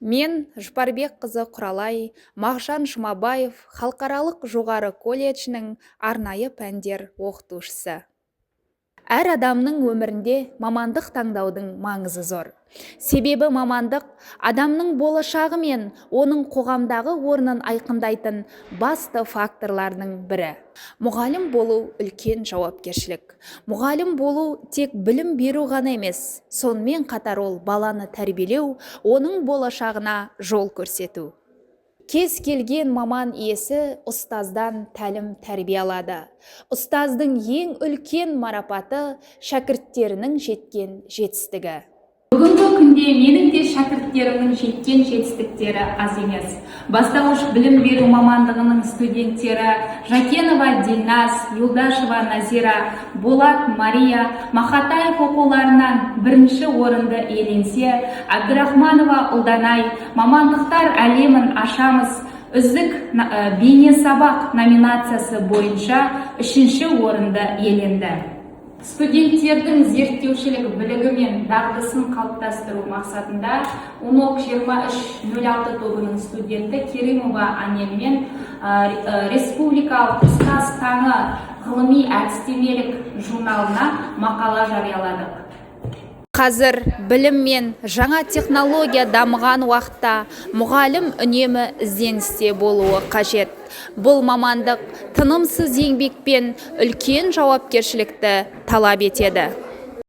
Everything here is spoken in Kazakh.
Мен Жұпарбек қызы Құралай, Мағжан Жұмабаев халықаралық жоғары колледжінің арнайы пәндер оқытушысы. Әр адамның өмірінде мамандық таңдаудың маңызы зор. Себебі мамандық адамның болашағы мен оның қоғамдағы орнын айқындайтын басты факторлардың бірі. Мұғалім болу үлкен жауапкершілік. Мұғалім болу тек білім беру ғана емес, сонымен қатар ол баланы тәрбиелеу, оның болашағына жол көрсету. Кез келген маман иесі ұстаздан тәлім тәрбие алады. Ұстаздың ең үлкен марапаты шәкірттерінің жеткен жетістігі. Бүгінгі күнде менің де шәкірттерімнің жеткен жетістіктері аз емес. Бастауыш білім беру мамандығының студенттері Жакенова Дильназ, Юлдашева Назира, Болат Мария, Махатаев оқуларынан бірінші орынды иеленсе, Абдырахманова Ұлданай, мамандықтар әлемін ашамыз, үздік бейне сабақ номинациясы бойынша үшінші орынды иеленді. Студенттердің зерттеушілік білігі мен дағдысын қалыптастыру мақсатында УНОК 2306 тобының студенті Керимова Анел мен Республикалық ұстаз таңы ғылыми әдістемелік журналына мақала жарияладық. Қазір білім мен жаңа технология дамыған уақытта мұғалім үнемі ізденісте болуы қажет. Бұл мамандық тынымсыз еңбек пен үлкен жауапкершілікті талап етеді.